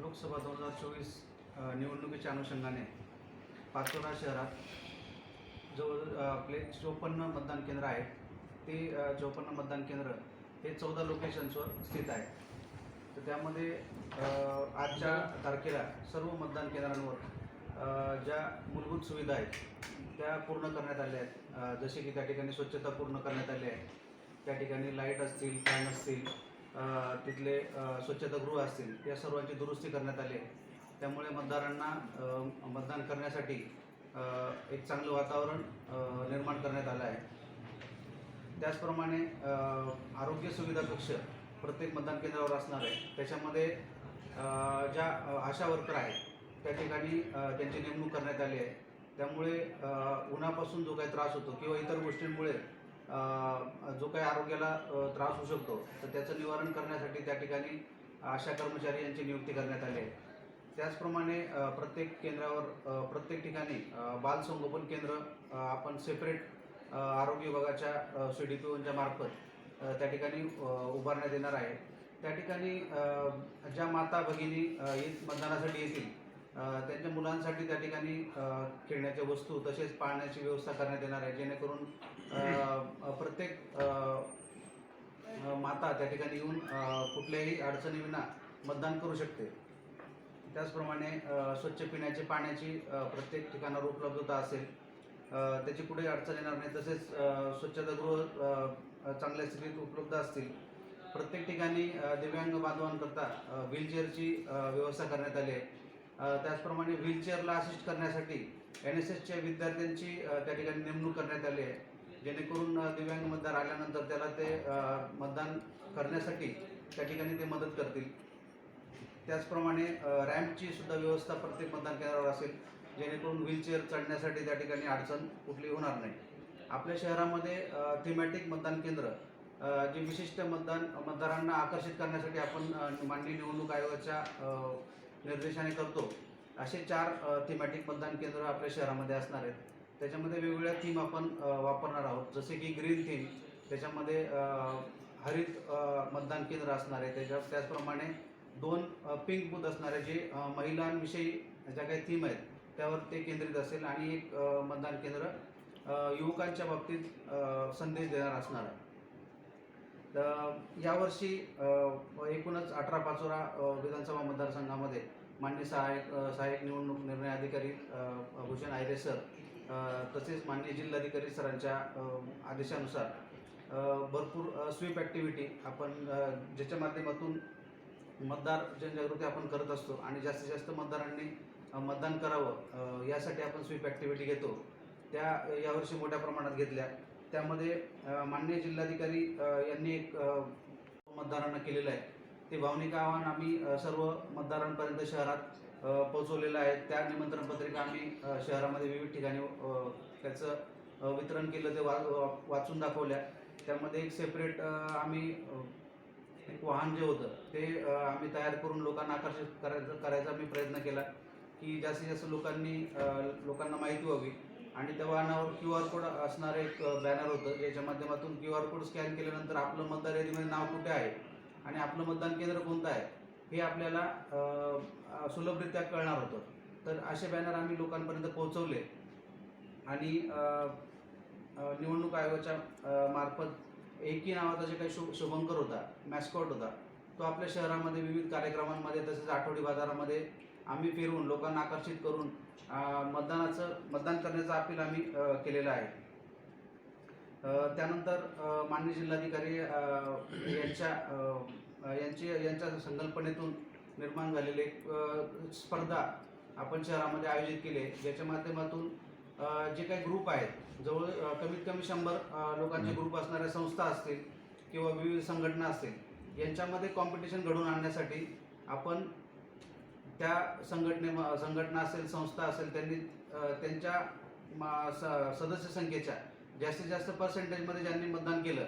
लोकसभा 2024 निवडणुकीच्या अनुषंगाने पाचोरा शहरात जवळ आपले 54 मतदान केंद्र आहेत. ते 54 मतदान केंद्र हे 14 लोकेशन्सवर स्थित आहे. तर त्यामध्ये आजच्या तारखेला सर्व मतदान केंद्रांवर ज्या मूलभूत सुविधा आहेत त्या पूर्ण करण्यात आल्या आहेत. जसे की त्या ठिकाणी स्वच्छता पूर्ण करण्यात आली आहे. त्या ठिकाणी लाईट असतील, फॅन असतील, तिथले स्वच्छतागृह असतील, या सर्वांची दुरुस्ती करण्यात आली आहे. त्यामुळे मतदारांना मतदान करण्यासाठी एक चांगलं वातावरण निर्माण करण्यात आलं आहे. त्याचप्रमाणे आरोग्य सुविधा कक्ष प्रत्येक मतदान केंद्रावर असणार आहे. त्याच्यामध्ये ज्या आशा वर्कर आहेत त्या ठिकाणी त्यांची नेमणूक करण्यात आली आहे. त्यामुळे उन्हापासून जो काही त्रास होतो किंवा इतर गोष्टींमुळे जो काही आरोग्याला त्रास होऊ शकतो तर त्याचं निवारण करण्यासाठी त्या ठिकाणी आशा कर्मचारी यांची नियुक्ती करण्यात आली आहे. त्याचप्रमाणे प्रत्येक केंद्रावर प्रत्येक ठिकाणी बालसंगोपन केंद्र आपण सेपरेट आरोग्य विभागाच्या CDPOच्या मार्फत त्या ठिकाणी उभारण्यात येणार आहे. त्या ठिकाणी ज्या माता भगिनी मतदानासाठी येतील त्यांच्या मुलांसाठी त्या ठिकाणी खेळण्याच्या वस्तू तसेच पाळण्याची व्यवस्था करण्यात येणार आहे, जेणेकरून प्रत्येक माता त्या ठिकाणी येऊन कुठल्याही अडचणीविना मतदान करू शकते. त्याचप्रमाणे स्वच्छ पिण्याची पाण्याची प्रत्येक ठिकाणावर उपलब्धता असेल, त्याची कुठेही अडचण येणार नाही. तसेच स्वच्छतागृह चांगल्या स्थितीत उपलब्ध असतील. प्रत्येक ठिकाणी दिव्यांग बांधवांकरता व्हीलचेअरची व्यवस्था करण्यात आली आहे. त्याचप्रमाणे व्हीलचेअरला असिस्ट करण्यासाठी NSSच्या विद्यार्थ्यांची त्या ठिकाणी नेमणूक करण्यात आली आहे, जेणेकरून दिव्यांग मतदार आल्यानंतर त्याला ते मतदान करण्यासाठी त्या ठिकाणी ते मदत करतील. त्याचप्रमाणे रॅम्पची सुद्धा व्यवस्था प्रत्येक मतदान केंद्रावर असेल, जेणेकरून व्हीलचेअर चढण्यासाठी त्या ठिकाणी अडचण कुठली होणार नाही. आपल्या शहरामध्ये थीमॅटिक मतदान केंद्र जे विशिष्ट मतदारांना आकर्षित करण्यासाठी आपण माननीय निवडणूक आयोगाच्या निर्देशाने करतो, असे 4 थीमॅटिक मतदान केंद्र आपल्या शहरामध्ये असणार आहेत. त्याच्यामध्ये वेगवेगळ्या थीम आपण वापरणार आहोत. जसे की ग्रीन थीम, त्याच्यामध्ये हरित मतदान केंद्र असणार आहे. त्याचप्रमाणे 2 पिंक बूथ असणार आहे, जे महिलांविषयी ज्या काही थीम आहेत त्यावर ते केंद्रित असेल, आणि एक मतदान केंद्र युवकांच्या बाबतीत संदेश देणार असणार आहे. तर यावर्षी एकूणच 18 पाचोरा विधानसभा मतदारसंघामध्ये माननीय सहाय्यक निवडणूक निर्णय अधिकारी भूषण आयरे सर तसेच माननीय जिल्हाधिकारी सरांच्या आदेशानुसार भरपूर स्वीप ॲक्टिव्हिटी आपण ज्याच्या माध्यमातून मतदार जनजागृती आपण करत असतो आणि जास्तीत जास्त मतदारांनी मतदान करावं यासाठी आपण स्वीप ॲक्टिव्हिटी घेतो. त्या यावर्षी मोठ्या प्रमाणात घेतल्या. त्यामध्ये माननीय जिल्हाधिकारी यांनी एक मतदारांना केलेलं आहे. ते भावनिक आवाहन आम्ही सर्व मतदारांपर्यंत शहरात पोहोचवलेलं आहे. त्या निमंत्रण पत्रिका आम्ही शहरामध्ये विविध ठिकाणी त्याचं वितरण केलं, ते वाचून दाखवल्या. त्यामध्ये एक सेपरेट आम्ही एक वाहन जे होतं ते आम्ही तयार करून लोकांना आकर्षित करायचा आम्ही प्रयत्न केला, की जास्तीत जास्त लोकांना माहिती व्हावी. आणि त्या वाहनावर QR कोड असणारं एक बॅनर होतं, ज्याच्या माध्यमातून QR कोड स्कॅन केल्यानंतर आपलं मतदार यादीमध्ये नाव कुठे आहे आणि आपलं मतदान केंद्र कोणतं आहे हे आपल्याला सुलभरित्या कळणार होतं. तर असे बॅनर आम्ही लोकांपर्यंत पोहोचवले आणि निवडणूक आयोगाच्या मार्फत एकी नावाचा जे काही शुभंकर होता, मॅस्कॉट होता, तो आपल्या शहरामध्ये विविध कार्यक्रमांमध्ये तसेच आठवडी बाजारामध्ये आम्ही फिरवून लोकांना आकर्षित करून मतदान करण्याचं अपील आम्ही केलेलं आहे. त्यानंतर माननीय जिल्हाधिकारी यांच्या संकल्पनेतून निर्माण झालेले एक स्पर्धा आपण शहरामध्ये आयोजित केली आहे, ज्याच्या माध्यमातून जे काही ग्रुप आहेत, कमीत कमी 100 लोकांचे ग्रुप असणाऱ्या संस्था असतील किंवा विविध संघटना असतील, यांच्यामध्ये कॉम्पिटिशन घडवून आणण्यासाठी आपण त्या संघटना असेल, संस्था असेल, त्यांनी त्यांच्या सदस्य संख्येच्या जास्तीत जास्त पर्सेंटेजमध्ये ज्यांनी मतदान केलं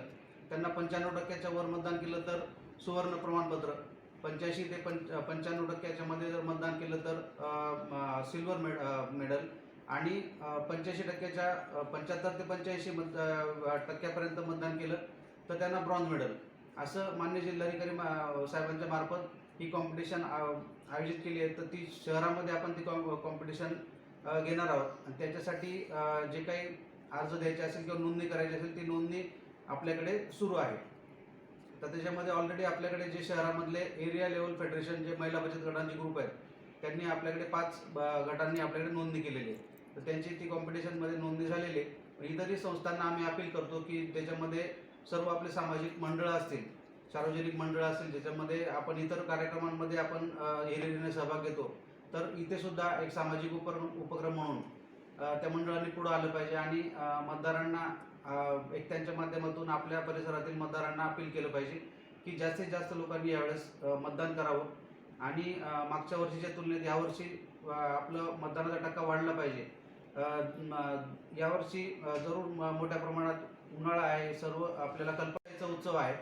त्यांना 95% वर मतदान केलं तर सुवर्ण प्रमाणपत्र, 85 ते 95% मध्ये जर मतदान केलं तर सिल्वर मेडल, आणि 85% 75 ते 85% मतदान केलं तर त्यांना ब्रॉन्झ मेडल, असं मान्य जिल्हाधिकारी साहेबांच्या मार्फत ही कॉम्पिटिशन आयोजित केली आहे. तर ती शहरामध्ये आपण ती कॉम्पिटिशन घेणार आहोत आणि त्याच्यासाठी जे काही अर्ज द्यायचे असेल किंवा नोंदणी करायची असेल ती नोंदणी आपल्याकडे सुरू आहे. तर त्याच्यामध्ये ऑलरेडी आपल्याकडे जे शहरामधले एरिया लेवल फेडरेशन जे महिला बचत गटांचे ग्रुप आहेत त्यांनी आपल्याकडे 5 गटांनी आपल्याकडे नोंदणी केलेली आहे. तर त्यांची ती कॉम्पिटिशनमध्ये नोंदणी झालेली आहे. इतरही संस्थांना आम्ही अपील करतो की त्याच्यामध्ये सर्व आपले सामाजिक मंडळं असतील, सार्वजनिक मंडळं असतील, ज्याच्यामध्ये आपण इतर कार्यक्रमांमध्ये आपण हिरिरीने सहभाग घेतो, तर इथे सुद्धा एक सामाजिक उपक्रम म्हणून त्या मंडळांनी पुढे आलं पाहिजे आणि मतदारांना एक त्यांच्या माध्यमातून आपल्या परिसरातील मतदारांना अपील केलं पाहिजे की जास्तीत जास्त लोकांनी यावेळेस मतदान करावं आणि मागच्या वर्षीच्या तुलनेत यावर्षी आपलं मतदानाचा टक्का वाढला पाहिजे. यावर्षी जरूर मोठ्या प्रमाणात उन्हाळा आहे, सर्व आपल्याला कल्पनेचा उत्सव आहे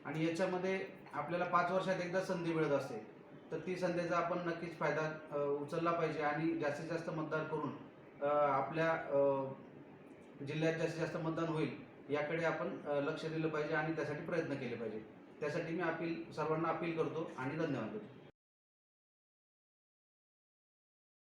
आणि याच्यामध्ये आपल्याला 5 वर्षात एकदा संधी मिळत असते. तर ती संधीचा आपण नक्कीच फायदा उचलला पाहिजे आणि जास्तीत जास्त मतदान करून आपल्या जिल्ह्यात जास्तीत जास्त मतदान होईल याकडे आपण लक्ष दिलं पाहिजे आणि त्यासाठी प्रयत्न केले पाहिजे. त्यासाठी मी सर्वांना अपील करतो आणि धन्यवाद देतो.